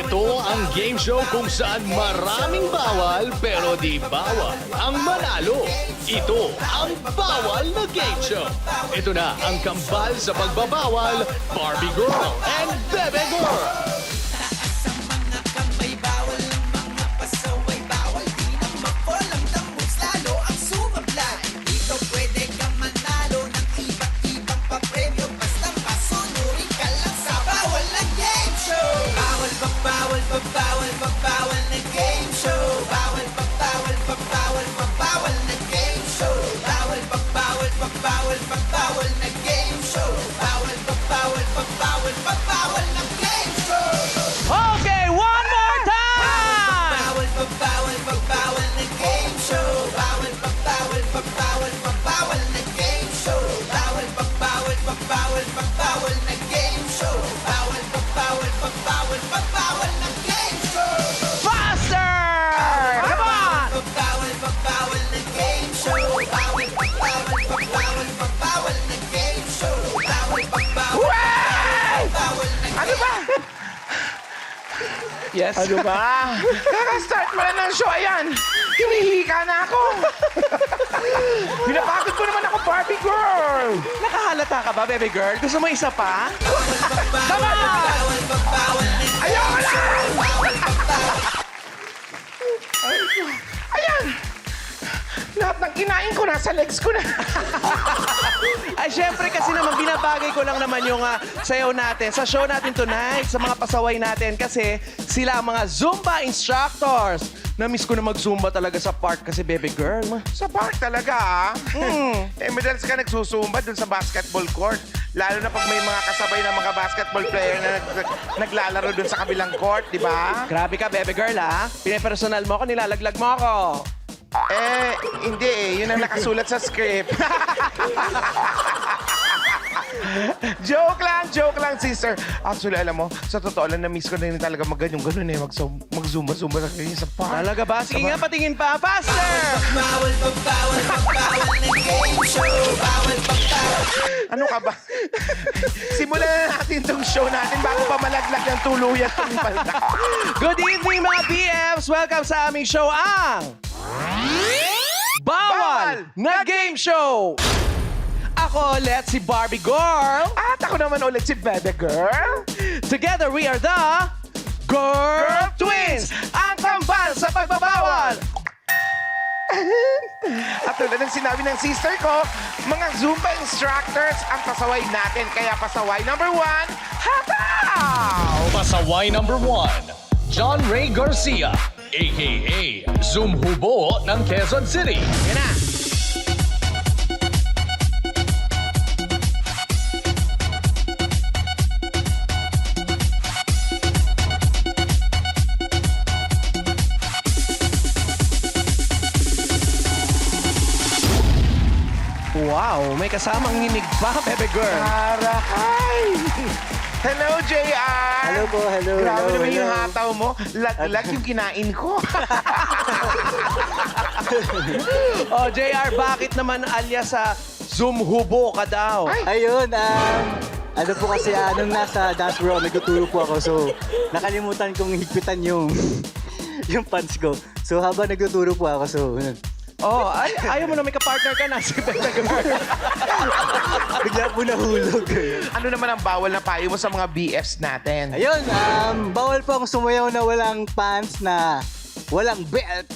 Ito ang game show kung saan maraming bawal pero di bawal ang manalo. Ito ang Bawal na Game Show. Ito na ang kambal sa pagbabawal, Barbie Girl and Bebe Girl. Okay, one more time! Faster! Come on! Way! Ano ba? Yes. Ano ba? Kaka-start mo lang ng show, ayan. Hinihika na ako. Pinapagod ko naman ako, Barbie Girl. Nakahalata ka ba, baby girl? Gusto mo isa pa? Come on! Ayoko na! Ayan. Lahat ng kinain ko, nasa legs ko na. Ay, syempre kasi naman binabagay ko lang naman yung sayaw natin sa show natin tonight, sa mga pasaway natin kasi sila ang mga Zumba instructors. Na-miss ko na mag-Zumba talaga sa park kasi, baby girl. Sa park talaga, ah. Eh, madalas ka nagsusumba dun sa basketball court. Lalo na pag may mga kasabay na mga basketball player na naglalaro dun sa kabilang court, di ba? Grabe ka, baby girl, ha? Pinipersonal mo ako, nilalaglag mo ako. Eh, hindi eh. Yun ang nakasulat sa script. Joke lang, sister. Actually, alam mo, sa totoo lang, na-miss ko na rin talaga mag-ganyan-ganon eh. Mag-zumba-zumba sa ganyan sa park. Talaga ba? Sige nga, patingin pa. Faster! Ano ka ba? Simulan na natin tong show natin bago pa malaglag ng tuluyan tong palda. Good evening, mga BFs! Welcome sa aming show, ang... Bawal na Game Show! Ako ulit si Barbie Girl. At ako naman ulit si Bebe Girl. Together, we are the... Girl Twins! Ang kambal sa pagbabawal! At tulad ng sinabi ng sister ko, mga Zumba instructors ang pasaway natin. Kaya pasaway number 1, hataw! Pasaway number 1, John Ray Garcia, a.k.a. Zoom Hubo ng Quezon City. Yan na. Wow, may kasamang nginig pa, baby girl. Para, hi! Hello, JR! Hello po, hello. Grabe hello, naman yung hello. hataw mo. Lag yung kinain ko. Oh, JR, bakit naman alias sa Zoom Hubo ka daw? Ayun, ano po kasi, nung nasa dance floor, nagtuturo po ako. So, nakalimutan kong higpitan yung, yung pants ko. So, habang nagtuturo po ako, so, yun. Oh, ayaw mo na may kapartner ka na si baby girl. Bigla po nahulog. Ano naman ang bawal na payo mo sa mga BFs natin? Ayun, bawal po akong sumayaw na walang pants na walang belt.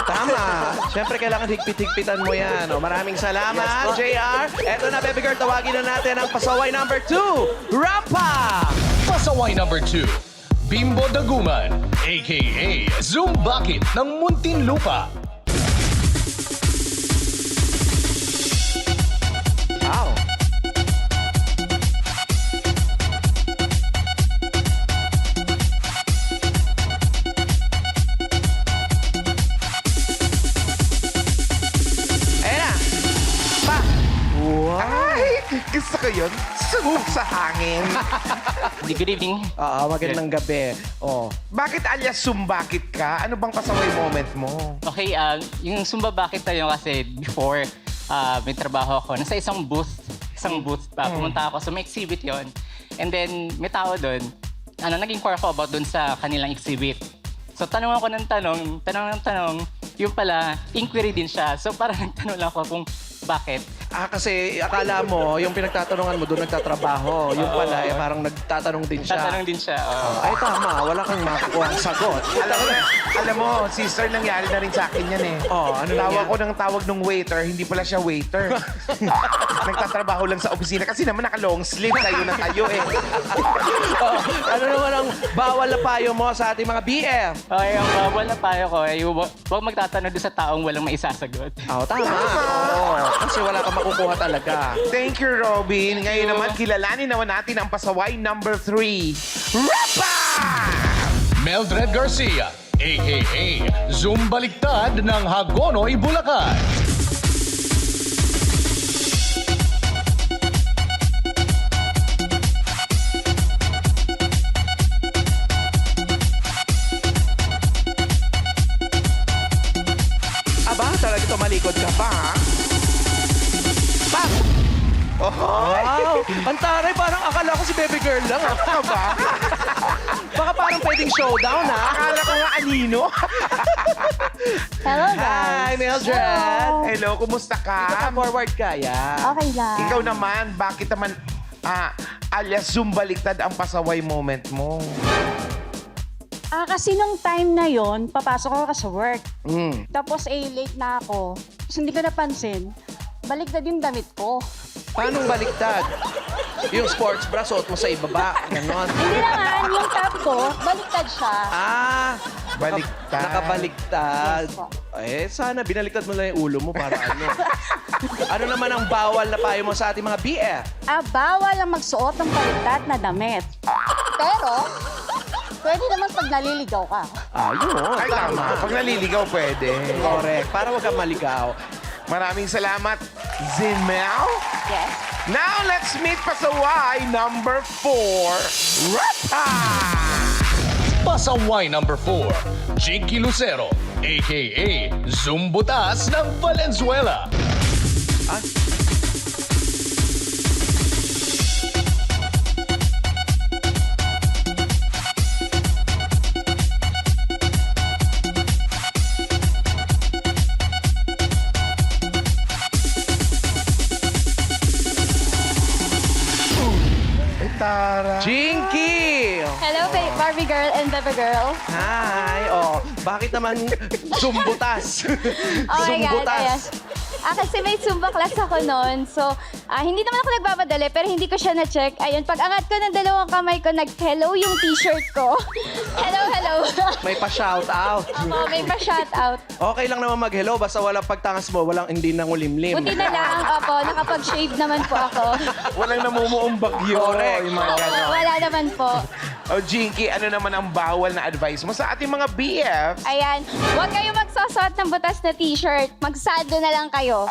Tama. Siyempre, kailangan higpit-higpitan mo yan. Oh, maraming salamat, Yes, po. JR. Eto na, baby girl, tawagin na natin ang pasaway number 2, Rampa! Pasaway number 2, Bimbo Daguman, a.k.a. Zoom Bucket ng Muntinlupa. Wow. Ayan na. Pa. Wow. Ay, gusto ko yun. Sumug sa hangin. Good evening. Oo, magandang gabi. Oh. Bakit alias sumbakit ka? Ano bang pasaway moment mo? Okay, yung Zumba Bucket tayo kasi before may trabaho ako, nasa isang booth, pumunta ako, so may exhibit yon. And then, may tao doon, nag-inquire ako about dun sa kanilang exhibit. So tanong ako ng tanong, yung pala, inquiry din siya. So parang nagtanong lang ako kung bakit. Kasi akala mo, yung pinagtatanungan mo doon nagtatrabaho. Yung pala, parang nagtatanong din siya. Tatanong din siya. oo. Ay, tama. Wala kang makukuha ang sagot. Alam mo, sister, nangyari na rin sa akin yan eh. Ano Tawag nangyari? ko ng tawag ng waiter, hindi pala siya waiter. Nagtatrabaho lang sa opisina kasi naman naka-long sleeve, tayo na tayo eh. Ano naman ang bawal na payo mo sa ating mga BF? Okay, ang bawal na payo ko ay huwag magtatanong doon sa taong walang maisasagot. Tama. Oo. Kasi wala kang makukuha talaga. Thank you, Robin. Ngayon naman, kilalanin naman natin ang pasaway number 3. Rapa! Mildred Garcia, a.k.a. Zoom Baliktad ng Hagonoy, Bulacan. Aba, talaga tumalikod ka pa, ha? Pak! Wow! Ang taray, parang akala ko si baby girl lang. Ano ba? Baka parang pwedeng showdown, ha? Akala ko nga anino. Hello, Hi, guys. Mildred! Hello, kumusta ka? Forward ka, yeah. Okay lang. Ikaw naman, bakit naman alias Zoom Baliktad ang pasaway moment mo? Kasi nung time na yon, papasok ako sa work. Mm. Tapos late na ako. Tapos hindi ko napansin, baliktad yung damit ko. Paano baliktad? Yung sports bra, suot mo sa ibaba. Ganon. Hindi naman, yung top ko, baliktad siya. Baliktad. Nakabaliktad. Yes po. Sana binaliktad mo lang yung ulo mo para ano. Ano naman ang bawal na payo mo sa ating mga BF? Bawal ang magsuot ng baliktad na damit. Pero, pwede naman pag naliligaw ka. Ayun. Ay, tama. Pag naliligaw, pwede. Correct. Para wag kang maligaw. Maraming salamat, Zinmel. Yes. Now, let's meet pasaway number 4, Rapa! Pasaway number 4, Jinky Lucero, a.k.a. Zoom Butas ng Valenzuela. Tara. Jinky! Hello, Barbie girl and Bebe girl. Hi! Bakit naman sumbutas? Oh my God, ayan. Sumbutas. Kasi may Zumba class ako noon. So, hindi naman ako nagmamadali, pero hindi ko siya na-check. Ayun, pag angat ko ng dalawang kamay ko, nag-hello yung t-shirt ko. Hello, hello. May pa-shout out. Ako, may pa-shoutout. Okay lang naman mag-hello, basta walang pagtangas mo, hindi nangulimlim. Buti na lang, nakapag-shave naman po ako. Walang namumuong bagyo. Correct. Yung mga ganon. Wala naman po. Jinky, ano naman ang bawal na advice mo sa ating mga BFs? Ayan, huwag kayo magsusot ng butas na t-shirt. Magsado na lang kayo.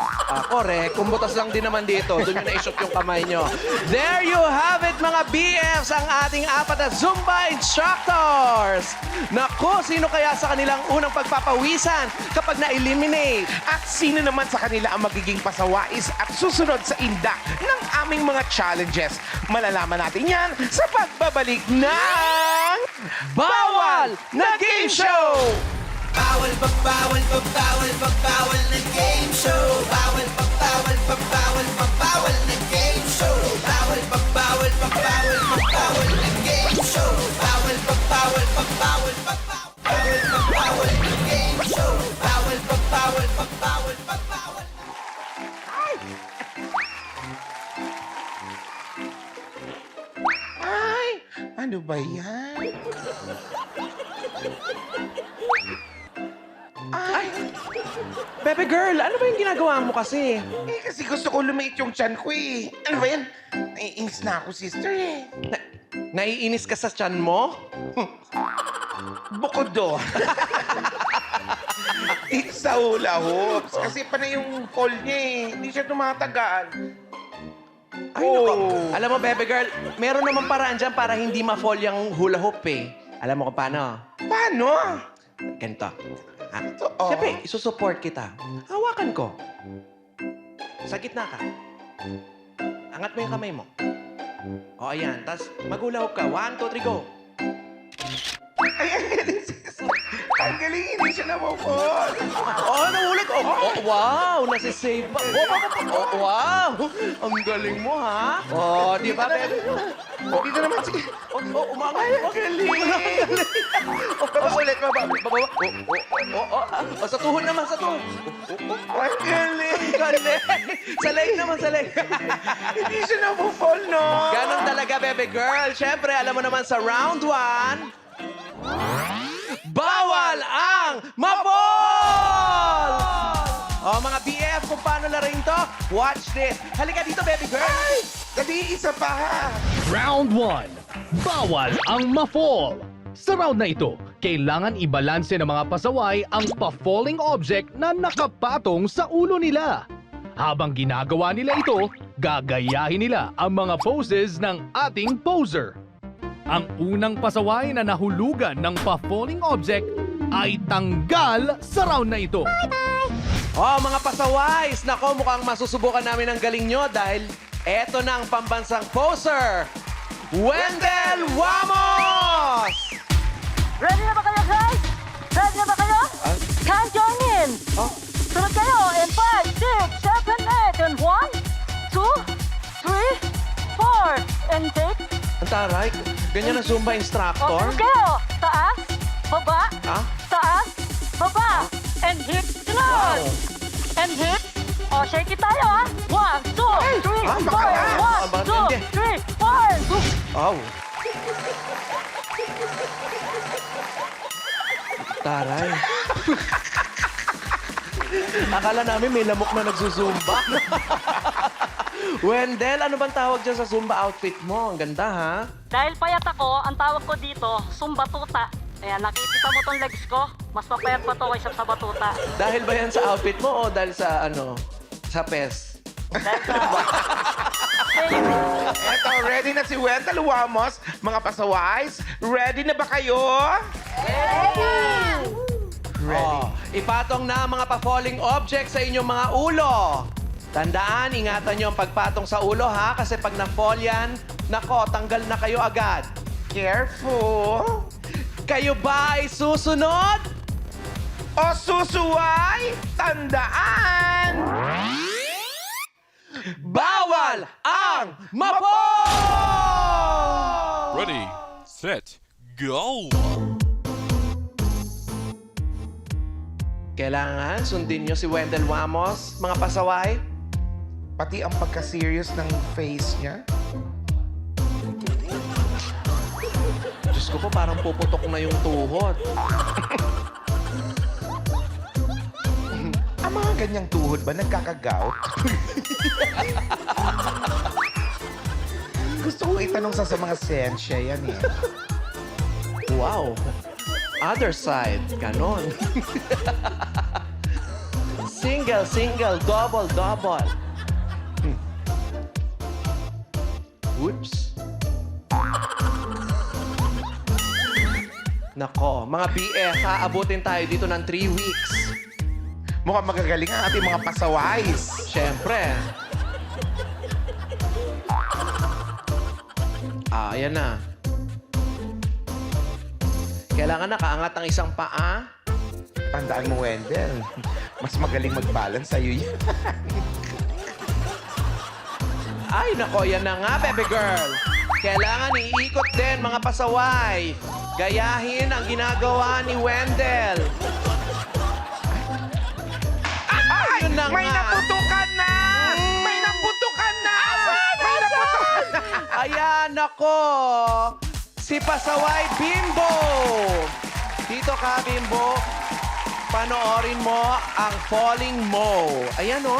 Correct. Kung butas lang din naman dito, doon nyo na-isot yung kamay nyo. There you have it, mga BFs, ang ating 4 na Zumba instructors. Naku, sino kaya sa kanilang unang pagpapawisan kapag na-eliminate? At sino naman sa kanila ang magiging pasawais at susunod sa indak ng aming mga challenges? Malalaman natin yan sa pagbabalik ng Bawal na Game Show! Bawal pag bawal pag bawal pag bawal na game show. Bawal pag bawal pag bawal pag bawal na game show. Bawal pag bawal pag bawal pag bawal na game show. Bawal pag bawal pag bawal pag bawal pag bawal na game show. Bawal pag bawal pag bawal pag bawal. Ay, ano ba yan? Bebe girl, ano ba yung ginagawa mo kasi? Kasi gusto ko lumiit yung tiyan ko eh. Ano ba yan? Naiinis na ako, sister eh. Naiinis ka sa tiyan mo? Bukod doon. Sa hula hoops. Kasi pa na yung fall niya eh. Hindi siya tumatagal. Ay, nako. Alam mo, Bebe girl, meron naman paraan dyan para hindi ma-fall yung hula hoop eh. Alam mo kung paano? Paano? Ganito. Oo. Siyempre, isusupport kita. Hawakan ko. Sa gitna ka. Angat mo yung kamay mo. O, ayan. Tapos, maghula hoop ka. 1, 2, 3, go. Ang galing, hindi siya namupol. Oh, nahulog. Oh, wow, nasisave pa. Wow, ang galing mo, ha? Oh, di ba, bebe? Dito naman si... Umangat. Ang galing. Ulit, baba. Sa tuhod naman, sa tuhod. Ang galing. Galing. Sa leg naman, sa leg. Hindi siya namupol, no? Ganon talaga, bebe girl. Siyempre, alam mo naman sa round 1, bawal ang mapol! Oh, mga BF, kung paano laruin to, watch this. Halika dito, baby girl. Ay! Dali, isa pa ha. Round 1. Bawal ang ma-fall. Sa round na ito, kailangan ibalanse ng mga pasaway ang pa-falling object na nakapatong sa ulo nila. Habang ginagawa nila ito, gagayahin nila ang mga poses ng ating poser. Ang unang pasaway na nahulugan ng pa-falling object ay tanggal sa round na ito. Oh, mga pasaways, nako, mukhang masusubukan namin ang galing nyo dahil eto na ang pambansang poser, Wendell Wamos! Ready na ba kayo, guys? Ready na ba kayo? Can join in. Sunod kayo in 5, 6, 7, 8, and 1, 2, 3, 4, and take. Ang taray, ganyan ang Zumba instructor. Sunod kayo. Taas, baba, Ah? taas, baba, and hip, sunod. And hip. O, shake it tayo, ha? 1, 2, 3, 4, 1, 2, 3, 4. Oh. Taray. Akala namin may lamok na nagsusumba. Wendell, ano bang tawag dyan sa Zumba outfit mo? Ang ganda, ha? Dahil payat ako, ang tawag ko dito, Zumba Tuta. Ayan, nakikita mo tong legs ko? Mas mapayat pa to kaysa sa batuta. Dahil ba yan sa outfit mo o dahil sa ano? Sa pes? Dahil sa... Eto, ready na si Wendell Wamos. Mga pasaways, ready na ba kayo? Oh, ipatong na ang mga pa-falling objects sa inyong mga ulo. Tandaan, ingatan nyo ang pagpatong sa ulo, ha? Kasi pag na-fall yan, nako, tanggal na kayo agad. Careful. Kayo ba ay susunod? O susuway, tandaan. Bawal ang mapol! Ready, set, go! Kailangan sundin nyo si Wendell Wamos, mga pasaway. Pati ang pagka-serious ng face niya. Diyos ko po, parang puputok na yung tuhod. Ang mga ganyang tuhod ba nagkakagaw? Gusto kong itanong sa mga sensya yan eh. Wow. Other side. Ganon. Single, single, double, double. Oops. Nako, mga BF, aabutin tayo dito ng 3 weeks. Mukhang magagaling ang ating mga pasaways. Siyempre. Ayan na. Kailangan nakaangat ang isang paa. Tandaan mo, Wendell. Mas magaling mag-balance sa'yo yan. Ay, nako, yan na nga, baby girl. Kailangan iikot din, mga pasaway. Gayahin ang ginagawa ni Wendell. Ay! Yun na May nga. naputukan na! May naputukan na! May naputukan na! Ayan, nako. Si Pasaway Bimbo. Dito ka, Bimbo. Panoorin mo ang Falling Mo. Ayan, oh.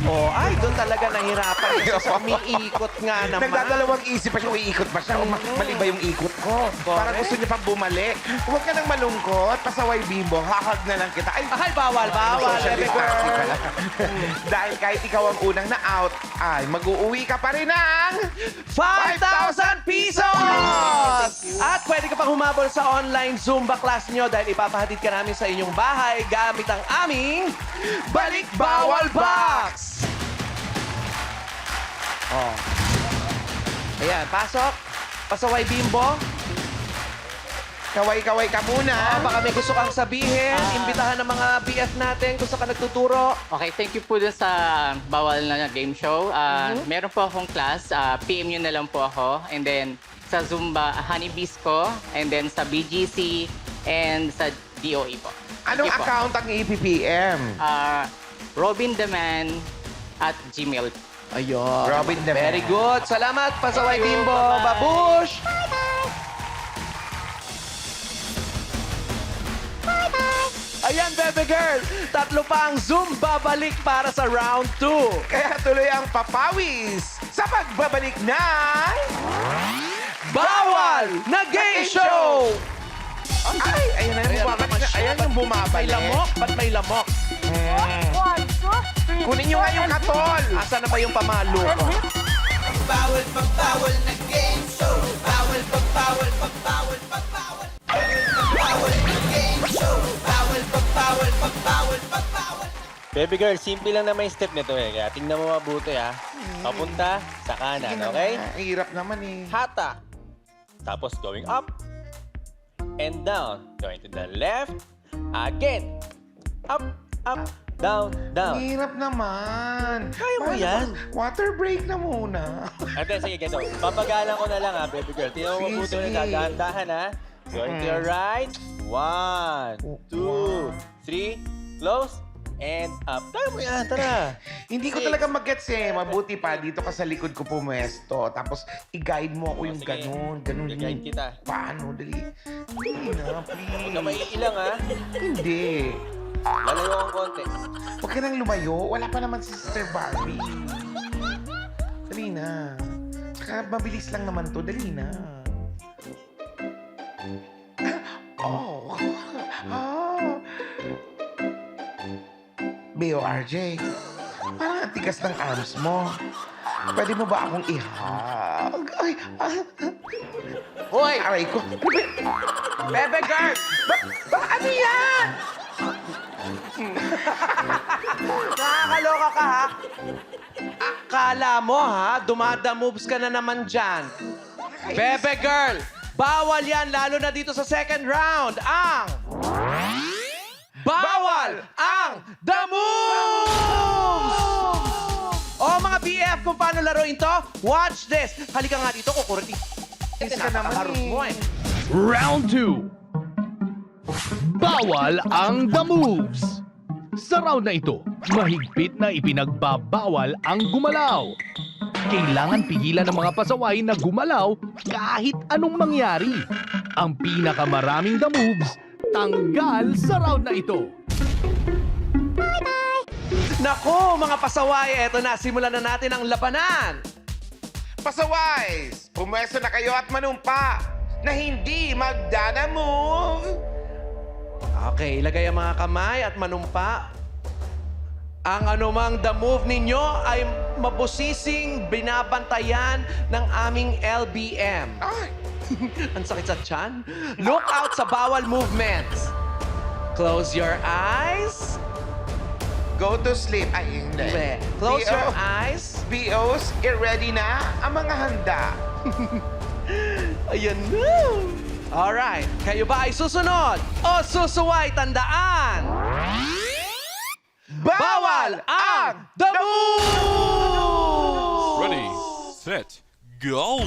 Oh, ay, doon talaga nahirapan. Kasi umiikot nga naman. Nagdadalawang isip pa siya, iikot pa siya. Mali ba yung ikot ko? Parang gusto niya pang bumalik. Huwag ka nang malungkot. Pasaway Bimbo, hahag na lang kita. Ay, bawal, baby Socially party girl. pala. Dahil kahit ikaw ang unang na-out, ay mag-uuwi ka pa rin ng 5,000 pesos! At pwede ka pang humabol sa online Zumba class nyo dahil ipapahatid ka namin sa inyong bahay gamit ang aming Balik Bawal Box! Oh. Ayan, pasok. Pasaway Bimbo. Kaway-kaway ka muna. Baka may gusto kang sabihin, imbitahan ng mga BF natin kung saan ka nagtuturo. Okay, thank you po dun sa bawal na game show. Meron po akong class, PM nyo na lang po ako. And then sa Zumba, Honeybees ko. And then sa BGC and sa DOE po. Anong Thank you po. account ang EPPM? Robin the Man at Gmail. Ayun. Robin the Very Man. good. Salamat, Pasaway Thank you. Bimbo. Bye-bye. Babush! Ayan, baby girl. Tatlo pa ang Zoom babalik para sa round 2. Kaya tuloy ang papawis sa pagbabalik ng... Bawal na game show! Ay, ayan na yung bumabalik. Ayan yung May bumabalik. lamok? Ba't may lamok? 1, 2, 3, Kunin nyo nga yung katol. Asa na ba yung pamalo ko? Bawal pag bawal na game show. Bawal pag bawal pag bawal pag bawal. Bawal na game show. Bawal pag bawal pag bawal pag bawal. Baby girl, simple lang naman yung step nito eh. Kaya tingnan mo mabuti ha. Papunta sa kanan, okay? Hirap naman eh. Hata. Tapos going up and down. Going to the left. Again. Up, up, down, down. Hirap naman. Kaya mo yan. Water break na muna. Ate, sige, ganito. Papagalan ko na lang ha, baby girl. Tingnan mo Sige, mabuti sige. ulit. Dahan-dahan ha. Going to your right. 1, 2, 3. Close. And up. Kaya mo yan, tara. Hindi ko talaga mag-gets eh. Mabuti pa, dito ka sa likod ko pumesto. Tapos, i-guide mo ako yung Sige. ganun. Ganun I-guide yung... kita. Paano? Dali. Dali na, Huwag ka please. maiilang ha. Hindi. Lalayo kang konti. Huwag ka nang lumayo. Wala pa naman si Sister Barbie. Dali na. Tsaka mabilis lang naman to. Dali na. Oh. Oh. BORJ, parang ang tigas ng arms mo. Pwede mo ba akong ihag? Ay, Hoy! aray ko. Bebe girl! Ano yan? Nakakaloka ka, ha? Akala mo, ha? Dumada-moves ka na naman dyan. Bebe girl! Bawal yan, lalo na dito sa second round. Bawal ang The Moves! O mga BF, kung paano laruin to, watch this. Halika nga dito, kukuriti. Ka naman mo eh. Round 2. Bawal ang The Moves. Sa round na ito, mahigpit na ipinagbabawal ang gumalaw. Kailangan pigilan ng mga pasaway na gumalaw kahit anong mangyari. Ang pinakamaraming The Moves, tanggal sa round na ito. Nako, mga pasaway, eto na, simulan na natin ang labanan. Pasaways, pumwesto na kayo at manumpa na hindi magdana-move. Okay, ilagay ang mga kamay at manumpa. Ang anumang the move ninyo ay mabusising binabantayan ng aming LBM. Ay, Ang sakit sa tiyan. Look out sa bawal movements. Close your eyes. go to sleep. Ay, hindi. Close your BO. eyes. BOs, ready na ang mga handa. Ayan na. Alright, kayo ba ay susunod o susuway? Tandaan! Bawal ang The Moves! Ready, set, go!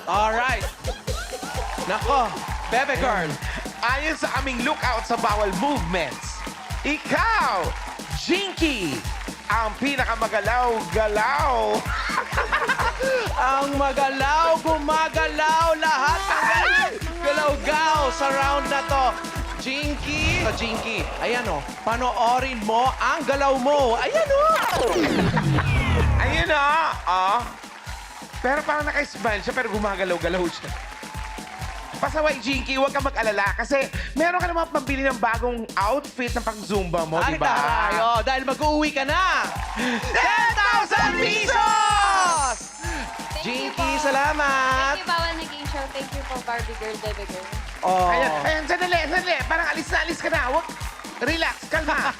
Alright. Nako, Bebe Girl. Ayon sa aming lookout sa bawal movements, ikaw, Jinky, ang pinakamagalaw-galaw. Ang magalaw, gumagalaw, lahat ng galaw-gaw sa round na to. Jinky, Jinky, ayan o, panoorin mo ang galaw mo. Ayan o. Ayun na, Pero parang naka-smile siya, pero gumagalaw-galaw siya. Pasaway, Jinky, huwag ka mag-alala kasi meron ka naman pambili ng bagong outfit ng pang-Zumba mo, Ay, di ba? taray, dahil mag-uwi ka na. 10,000 pesos! Jinky, salamat. Thank you, Bawal na Game Show. Thank you po, Barbie Girl, Bebe Girl. Oh. Ayan, sandali. Parang alis ka na. Huwag, relax, kalma.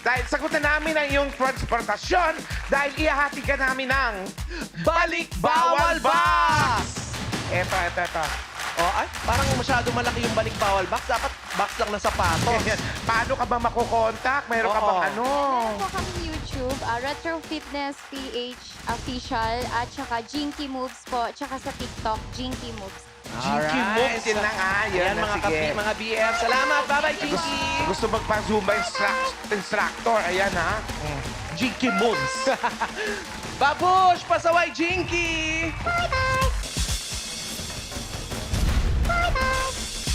Dahil sagutan namin ang iyong transportasyon dahil ihahatid ka namin ng Balik Bawal Box! Eto. Ay, parang masyado malaki yung balik bawal box. Dapat box lang na sapatos. Paano ka ba makukontak? Meron ka bang ano? Meron po kami YouTube, Retro Fitness PH Official, at saka Jinky Moves po, tsaka sa TikTok, Jinky Moves. Jinky Moves, yun na nga. Yan, mga sige. kapi, mga BF. Salamat. Bye-bye, Jinky. Gusto magpa-Zumba instructor. Ayan, ha? Jinky Moves. Babush, pasaway, Jinky!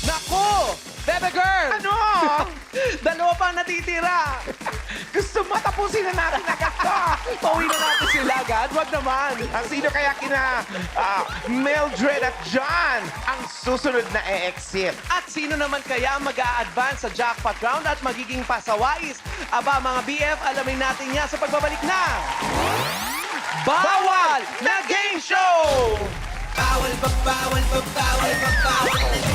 Naku! Bebe Girl! Ano? Dalawa pa natitira. Gusto mo tapusin na natin agad to? Pauwi na natin sila agad. Wag naman. Sino kaya kina Mildred at John ang susunod na e-exit? At sino naman kaya mag-a-advance sa jackpot round at magiging pasawais? Aba, mga BF, alamin natin yan sa pagbabalik na Bawal na Game Show! Bawal na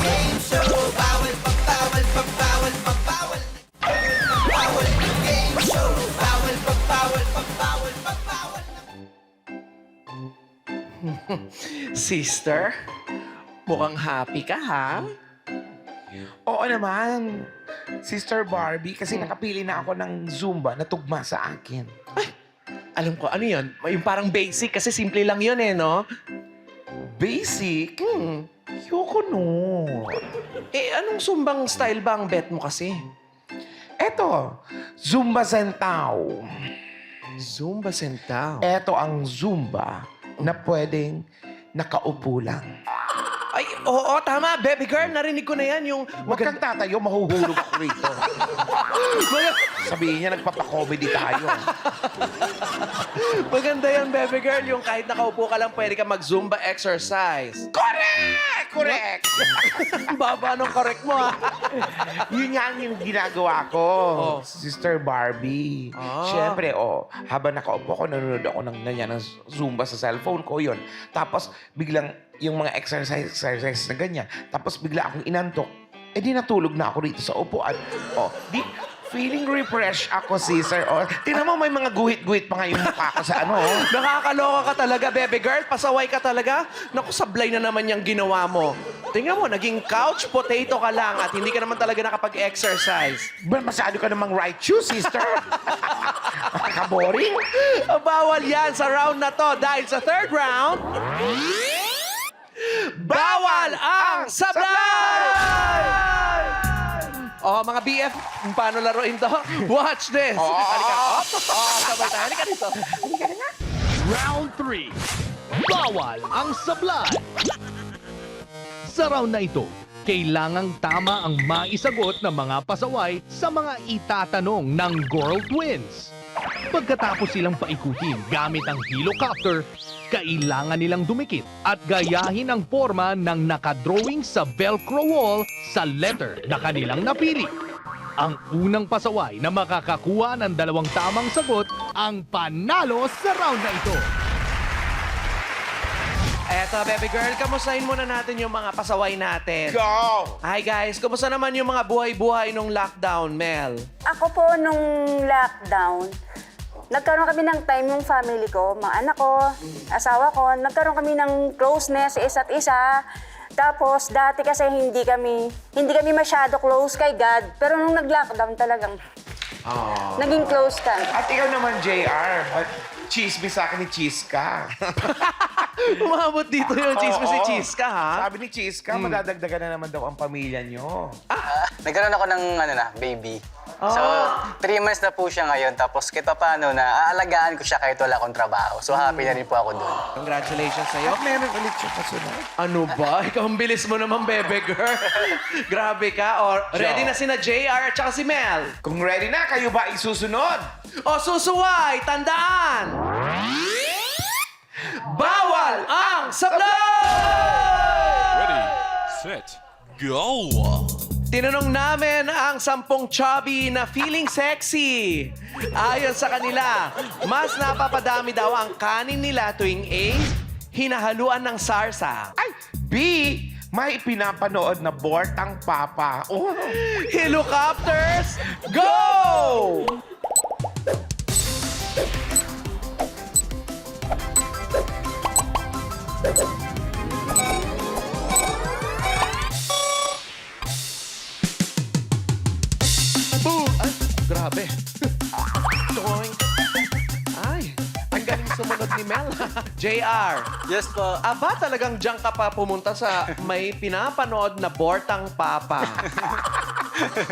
game show. Bawal na game show. Sister, mukhang happy ka, ha? Oo naman. Sister Barbie, kasi nakapili na ako ng Zumba na tugma sa akin. Alam ko, ano yun? Yung parang basic kasi simple lang yun eh, no? Basic? Yoko no. Eh, anong sumbang style ba ang bet mo kasi? Eto, Zumba Centao. Zumba Centao. Eto ang Zumba na pwedeng nakaupo lang. Ay, oo, tama. Baby girl, narinig ko na yan. Yung Huwag kang tatayo, mahuhulog ako rito. Sabihin niya, nagpapa-comedy tayo. maganda yan, baby girl. Yung kahit nakaupo ka lang, pwede ka mag-Zumba exercise. Correct! Ang baba nung correct mo, ha? Yun nga yung ginagawa ko, Sister Barbie. Siyempre, habang nakaupo ko, nanonood ako ng ganyan ng Zumba sa cellphone ko, yun. Tapos, biglang yung mga exercise na ganyan. Tapos, bigla akong inantok. Eh, di natulog na ako rito sa upuan. Feeling refresh ako, sister. Tingnan mo, may mga guhit-guhit pa nga yung mukha ko sa ano. Nakakaloka ka talaga, baby girl. Pasaway ka talaga. Naku, sablay na naman yung ginawa mo. Tingnan mo, naging couch potato ka lang at hindi ka naman talaga nakapag-exercise. Masyado ka namang right shoe, sister. Nakaka-boring. Bawal yan sa round na to dahil sa third round, bawal ang sablay! Mga BF, paano laruin to? Watch this! Halika. Sabay tayo. Halika dito. Round 3. Bawal ang sablay. Sa round na ito, kailangang tama ang maisagot ng mga pasaway sa mga itatanong ng Girl Twins. Pagkatapos silang paikutin gamit ang helicopter, kailangan nilang dumikit at gayahin ang forma ng nakadrawing sa Velcro wall sa letter na kanilang napili. Ang unang pasaway na makakakuha ng 2 tamang sagot ang panalo sa round na ito. Eto, baby girl, kamustahin muna natin yung mga pasaway natin. Go! Hi guys, kumusta naman yung mga buhay-buhay nung lockdown, Mel? Ako po, nung lockdown, nagkaroon kami ng time yung family ko, mga anak ko, asawa ko, nagkaroon kami ng closeness sa isa't isa. Tapos, dati kasi hindi kami masyado close kay God. Pero nung nag-lockdown talagang, naging close ka. At ikaw naman, JR, chismis sa akin ni Cheese ka. Umabot dito yung chismis si Oo. Chiska, ha? Sabi ni Chiska, madadagdagan na naman daw ang pamilya nyo. Nagkaroon ako ng baby. So, 3 months na po siya ngayon. Tapos kita paano na aalagaan ko siya kahit wala akong trabaho. So, happy na rin po ako doon. Congratulations sa'yo. At meron ulit siya kasunod. Ano ba? Ikaw ang bilis mo naman, bebe girl. Grabe ka. Or, ready na sina JR at saka si Mel. Kung ready na, kayo ba isusunod? O susuway, tandaan! Bawal ang sablay! Ready, set, go! Tinanong namin ang 10 chubby na feeling sexy. Ayon sa kanila, mas napapadami daw ang kanin nila tuwing A, hinahaluan ng sarsa. Ay, B, may pinapanood na Bortang Papa. Oh. Helicopters, go! Boom! Ay, grabe. Doink. Ay, ang galing sumunod ni Mel. JR, Yes po. aba talagang diyan ka pa pumunta sa may pinapanood na Bortang Papa.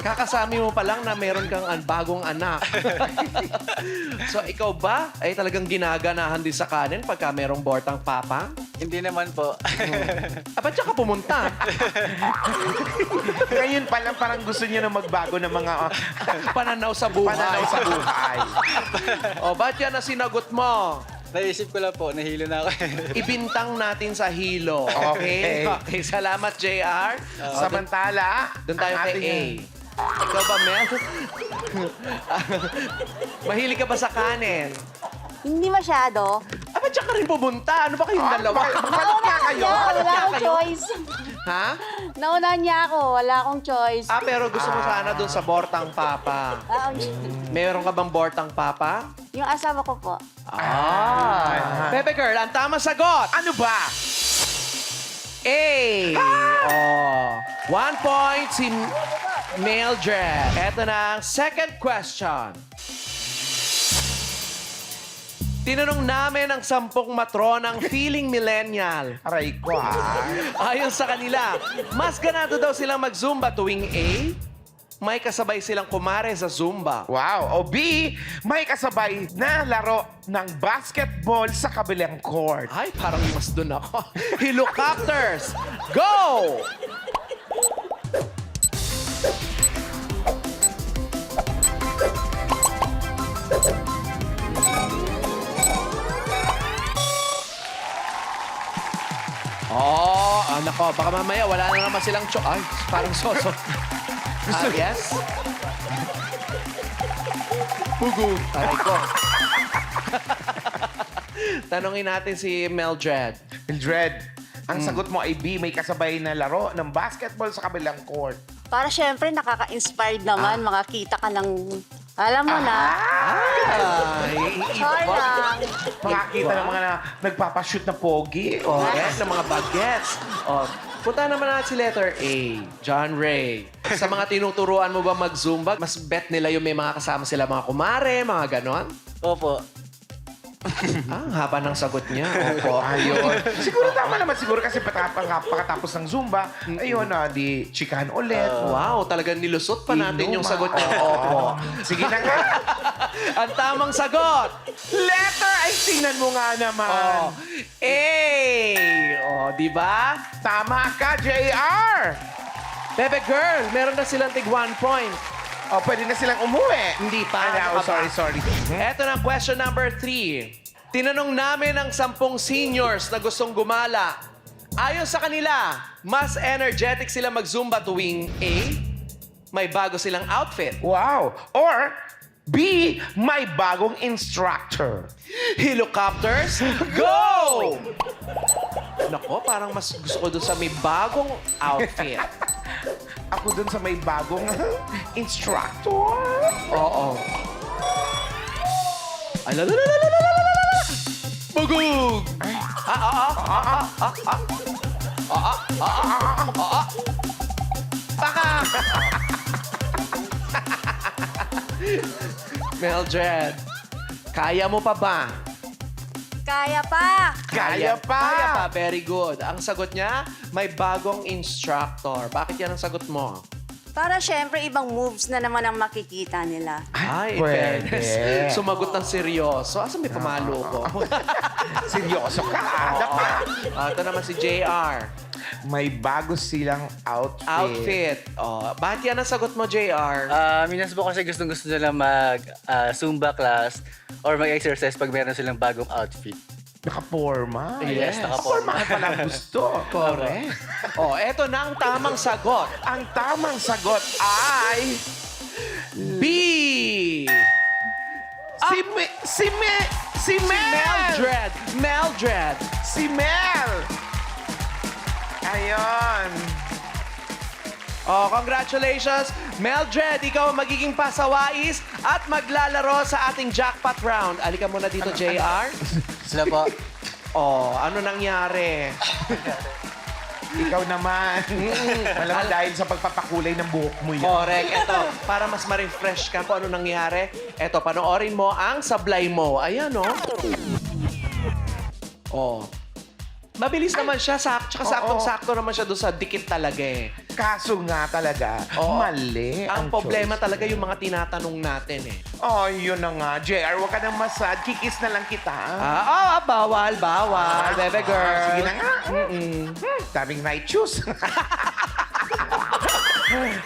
Kakasami mo pa lang na meron kang bagong anak. So, ikaw ba ay talagang ginaganahan din sa kanin pagka merong Bortang Papa? Hindi naman po. Ba't diyan ka pumunta? Ngayon pa lang parang gusto niyo na magbago ng mga Pananaw sa buhay. pananaw sa buhay. O, ba't yan na sinagot mo? Naisip ko lang po, nahilo na ako. Ibintang natin sa hilo. Okay? Okay, salamat, JR. Samantala, Doon tayo ang kay A. ating- Ikaw ba, Mel? Mahilig ka ba sa kanin? Hindi masyado. Ba't diyan ka rin pumunta? Ano ba kayong dalawa? Balik nga kayo. Wala akong choice. Ha? Naunahan niya ako. Wala akong choice. Pero gusto mo sana doon sa Bortang Papa. Meron ka bang Bortang Papa? Yung asawa ko po. Pepe Girl, ang tamang sagot! Ano ba? A! Oh. 1 point si Mildred. Eto na ang second question. Tinanong namin ang 10 matronang feeling millennial. Aray ko, ha? Ayon sa kanila, mas ganado daw silang mag-Zumba tuwing A, may kasabay silang kumare sa Zumba. Wow. O B, may kasabay na laro ng basketball sa kabilang court. Ay, parang mas doon ako. Helicopters, go! Oh, anak ko, baka mamaya wala na naman silang Ay, parang soso. Yes? Pugu. Aray ko. Tanungin natin si Mildred. Mildred, ang sagot mo ay B, may kasabay na laro ng basketball sa kabilang court. Para syempre nakaka-inspired naman. Makakita ka ng... Alam mo na. Ay, Char lang. Makakita ng mga nagpapashoot na pogi. Oh, yes, ng mga bagets. Oh, punta naman natin si letter A, John Ray. Sa mga tinuturuan mo ba mag-Zumba, mas bet nila yung may mga kasama sila, mga kumare, mga ganon? Opo. Ang haba ng sagot niya. Opo. Ayun. Siguro tama naman siguro kasi pagkatapos ng Zumba, ayun na, di chikahan ulit. Wow, talagang nilusot pa natin yung sagot niya. Opo. Sige na nga. Ang tamang sagot. Letter ay tingnan mo nga naman. Oh, A. Oh, di ba? Tama ka, JR. Bebe girl, meron na silang tig 1 point. O, pwede na silang umuwi. Hindi pa. Oh, sorry. Eto na question number 3. Tinanong namin ang 10 seniors na gustong gumala. Ayon sa kanila, mas energetic sila mag-Zumba tuwing A, may bago silang outfit. Wow. Or B, may bagong instructor. Helicopters, go! Nako, parang mas gusto ko dun sa may bagong outfit. Ako dun sa may bagong instructor. Oo. Ay, Bugug! Baka! Mildred, kaya mo pa ba? Kaya pa! Kaya pa! Kaya pa, very good. Ang sagot niya, may bagong instructor. Bakit yan ang sagot mo? Para syempre, ibang moves na naman ang makikita nila. Ay, pwede. fairness. Sumagot ng seryoso. Asan may pamalo ko? Seryoso ka, dapat. Ito naman si JR. May bago silang outfit. Outfit. Bakit yan ang sagot mo, JR? Minas po kasi gustong-gusto nila mag-Zumba class or mag-exercise pag meron silang bagong outfit. Nakaporma. Yes, Nakaporma ka pala gusto. Correct. Eto na ang tamang sagot. Ang tamang sagot ay... B! Si Mel! Meldred! Meldred! Si Mel! Ayun. Congratulations! Meldred, ikaw ang magiging pasawais at maglalaro sa ating jackpot round. Alika muna dito, JR. Sila po. Ano nangyari? Ikaw naman. Malamang dahil sa pagpapakulay ng buhok mo yan. Correct. Ito, para mas ma-refresh ka kung ano nangyari. Ito, panoorin mo ang sablay mo. Ayan, Mabilis naman siya. Tsaka saktong-sakto naman siya doon sa dikit talaga eh. Kaso nga talaga, mali Ang problema talaga yung mga tinatanong natin eh. Yun na nga. JR, huwag ka nang masad. Kikis na lang kita. Bawal. Bebe girl. Sige na nga. Daming night shoes.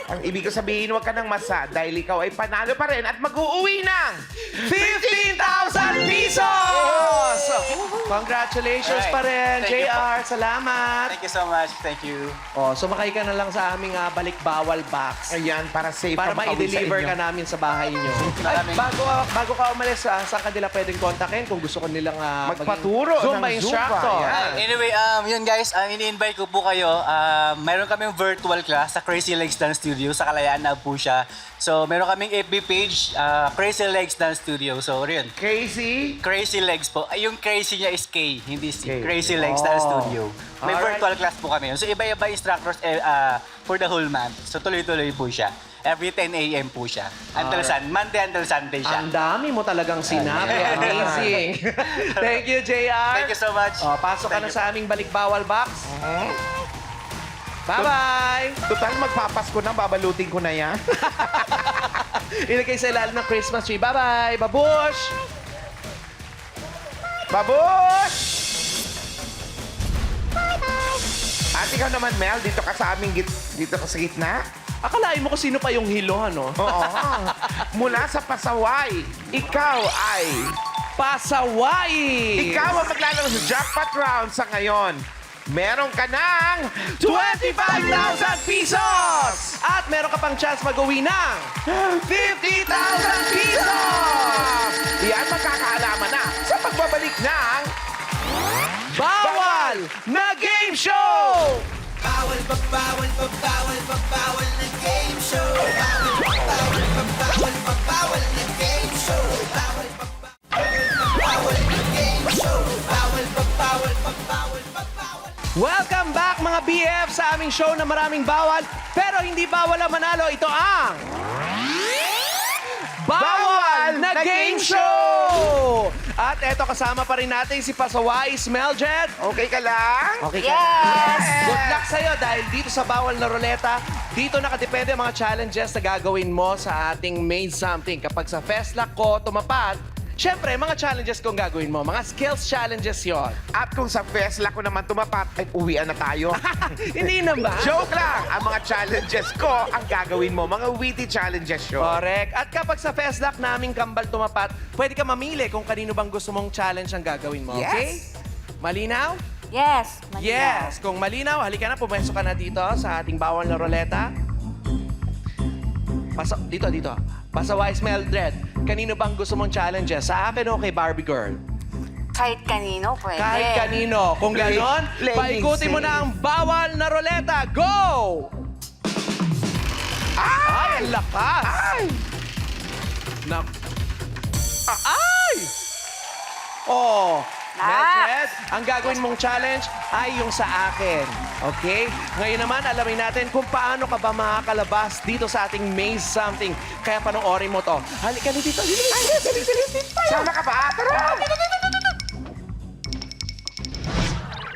Ang ibig ko sabihin, huwag ka nang masad dahil ikaw ay panalo pa rin at mag-uuwi ng 15,000 pesos! Congratulations pa rin, Thank you JR. Salamat. Thank you so much. Thank you. Sumakay ka na lang sa aming balik bawal box. Ayan, para safe Para ang pauwi sa ma-deliver inyo. ka namin sa bahay niyo. Maraming- Bago ka umalis, saan ka nila pwedeng kontakin kung gusto ko nilang Magpaturo maging Zumba ng instructor? Zumba, yan. Anyway, yun guys, ini-invite ko po kayo. Meron kaming virtual class sa Crazy Legs Dance Studio sa Kalayaan na po siya. So, meron kaming FB page, Crazy Legs Dance Studio. So, rin. Crazy Legs po. Ay, yung crazy niya is K, hindi C. K. Crazy Legs Dance Studio. May Alright. virtual class po kami. So, iba-iba instructors for the whole month. So, tuloy-tuloy po siya. Every 10 a.m. po siya. Monday until Sunday siya. Ang dami mo talagang sinabi. Amazing. Thank you, JR. Thank you so much. Pasok ka na sa aming balik bawal box. Bye-bye! Total, magpapasko na, babalutin ko na yan. Ilagay sa ilalim ng Christmas tree. Bye-bye! Babush! Babush! At ikaw naman, Mel, dito ka sa aming dito ka sa gitna. Akalain mo kung sino pa yung hilo, ano? Oo. Mula sa Pasaway, ikaw ay... Pasaway! Ikaw ang maglalaro sa jackpot round sa ngayon. Meron ka ng 25,000 pesos! At meron ka pang chance mag-uwi ng 50,000 pesos! Yan magkakaalaman na sa pagbabalik ng Bawal na Game Show! Bawal na game show. Bawal na game show. Welcome back mga BF sa aming show na maraming bawal, pero hindi bawal ang manalo. Ito ang Bawal na Game Show! At eto kasama pa rin natin si Pasaway Meldred. Okay ka lang? Okay ka na? Good luck sa'yo dahil dito sa Bawal na Ruleta, dito nakadepende ang mga challenges na gagawin mo sa ating Made Something. Kapag sa Festlock ko tumapat, syempre, mga challenges kong gagawin mo. Mga skills challenges yon. At kung sa Festlock ko naman tumapat, ay uwian na tayo. Hindi naman. Joke lang! Ang mga challenges ko ang gagawin mo. Mga witty challenges yun. Correct. At kapag sa Festlock naming kambal tumapat, pwede ka mamili kung kanino bang gusto mong challenge ang gagawin mo. Yes. Okay? Malinaw? Yes. Yes. Kung malinaw, halika na, pumesto ka na dito sa ating Bawal na Ruleta. Dito. Pasaway Meldred, kanino bang gusto mong challenges? Sa akin o kay Barbie Girl? Kahit kanino, pwede. Kahit kanino. Kung ganon, Playing paikutin mo safe. na ang Bawal na Ruleta. Go! Ay, ang lakas! Ay! Ay! Oh! Ah! Mildred, ang gagawin mong challenge ay yung sa akin. Okay? Ngayon naman, alamin natin kung paano ka ba makakalabas dito sa ating Maze Something. Kaya panoorin mo to. Halika dito. Sama ka ba? Tara!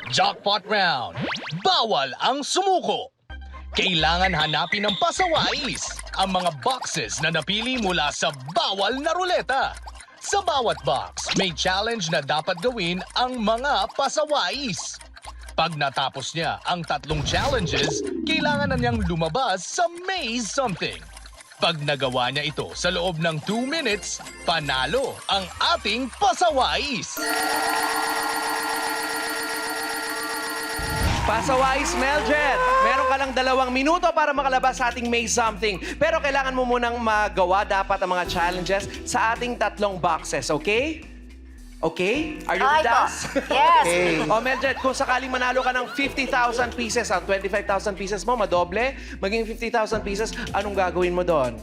Jackpot round. Bawal ang sumuko. Kailangan hanapin ng pasawais ang mga boxes na napili mula sa bawal na ruleta. Sa bawat box, may challenge na dapat gawin ang mga pasawais. Pag natapos niya ang 3 challenges, kailangan na niyang lumabas sa Maze Something. Pag nagawa niya ito sa loob ng 2 minutes, panalo ang ating pasawais. Pasawais, Mildred. Meron ka lang 2 minuto para makalabas sa ating May Something. Pero kailangan mo munang magawa dapat ang mga challenges sa ating 3 boxes, okay? Okay? Are you with Okay po. us? Yes. Okay. O, Mildred, kung sakaling manalo ka ng 50,000 pieces, ang 25,000 pieces mo, madoble, maging 50,000 pieces, anong gagawin mo doon?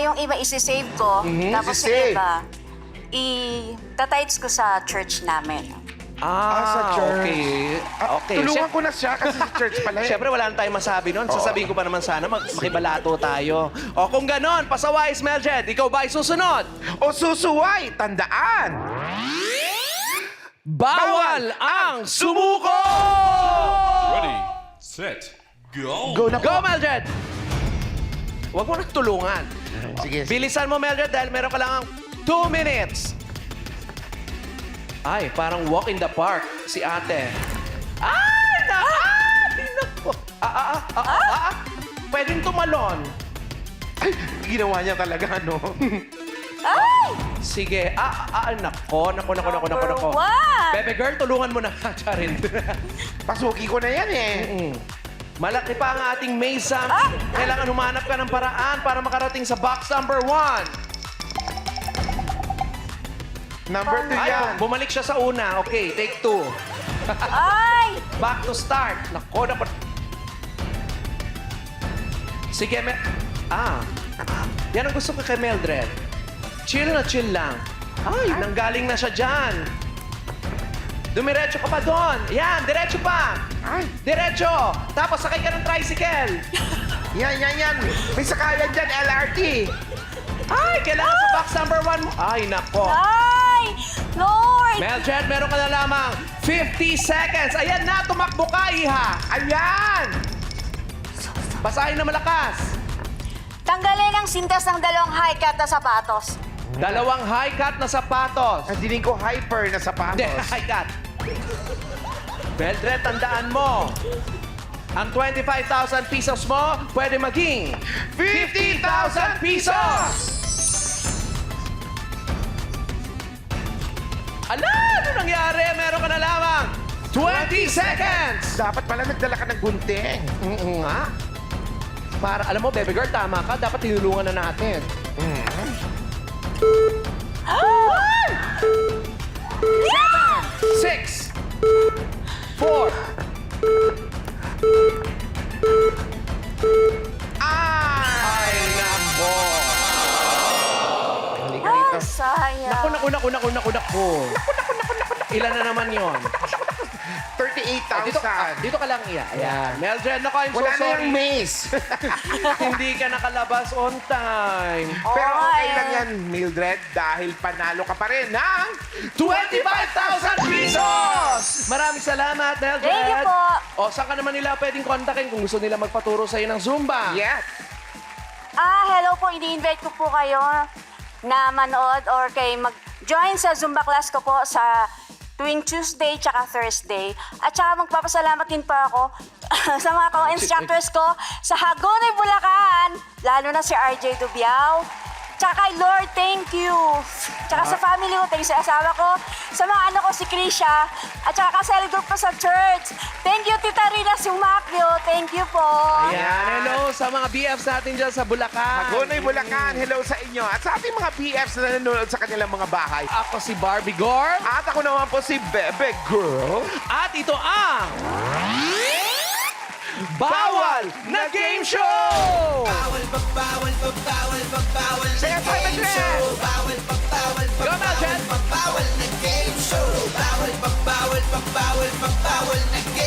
Yung iba isi-save ko, tapos yung Isi-save. iba, i-tatides ko sa church namin. sa church. Okay. Okay. Tulungan ko na siya kasi sa church pala eh. Siyempre, wala na tayong masabi nun. Sasabihin ko pa naman sana, makibalato tayo. O kung ganon, pasawais, Mildred, ikaw ba ay susunod? O susuway, tandaan! Bawal ang sumuko! Ready, set, go! Go na Go, Mildred! Huwag mo nang tulungan. Sige. Bilisan mo, Mildred, dahil meron ka lang 2 minutes. Ay, parang walk in the park si ate. Ay! Nako! Pwedeng tumalon. Ay, ginawa niya talaga, no? Sige. Nako. One. Bebe girl, tulungan mo na. Charin. Pasuki ko na yan eh. Malaki pa ang ating mesa. Kailangan humanap ka ng paraan para makarating sa box number 1. Number 2 Ay, yan. bumalik siya sa una. Okay, take 2. Ay! Back to start. Nako, dapat... Sige, yan ang gusto ko kay Mildred. Chill na chill lang. Ay, nanggaling na siya dyan. Dumiretso ka pa doon. Yan, diretso pa. Ay. Diretso. Tapos sakay ka ng tricycle. Yan. May sakayan dyan, LRT. Ay, kailangan sa box number 1 mo. Ay, nako. Ay! Lord! Mildred, meron ka na lamang 50 seconds. Ayan na, tumakbo ka, iha. Ayan! Basahin na malakas. Tanggalin ang sintas ng 2 high-cut na sapatos. 2 high-cut na sapatos. Ang dinig ko hyper na sapatos. Hindi, high-cut. Mildred, tandaan mo. Ang 25,000 pesos mo, pwede maging 50,000 pesos! Ala, ano nangyari? Meron ka na lamang 20 seconds! Dapat pala nagdala ka ng gunting. Nga. Para, alam mo, baby girl, tama ka. Dapat tinulungan na natin. 6, 4, ay, nako. Halika rito. Sayang. Naku. Ilan na naman yon? 38,000. Dito ka lang, iya. Ayan. Mildred, nako, I'm so Wala na sorry. yung maze. Hindi ka nakalabas on time. Pero Oo nga okay eh. lang yan, Mildred, dahil panalo ka pa rin ng 25,000 pesos! Maraming salamat, Mildred. Thank you po. O, saan ka naman nila pwedeng kontakin kung gusto nila magpaturo sa'yo ng Zumba? Yes. Hello po. Ini-invite ko po kayo na manood or kay mag-join sa Zumba class ko po sa tuwing Tuesday tsaka Thursday. At saka magpapasalamat din po ako sa mga co-instructors ko sa Hagonoy, Bulacan, lalo na si RJ Dubiao. Tsaka kay Lord, thank you. Tsaka sa family ko, thank you sa asawa ko, sa mga anak ko, si Krisha, at tsaka ka-cell group ko sa church. Thank you, Tita Rina Sumacchio. Thank you po. Ayan, hello sa mga BFs natin dyan sa Bulacan. Hagonoy, Bulacan, hello sa inyo. At sa ating mga BFs na nanonood sa kanilang mga bahay. Ako si Barbie Gore. At ako naman po si Bebe Girl. At ito ang... Bawal na Game Show! Bawal pag bawal pag bawal pag bawal na Sige, game Mildred. show. Bawal pag bawal Go, pag Mildred. bawal pag bawal na game show. Bawal pag bawal pag bawal pag bawal na game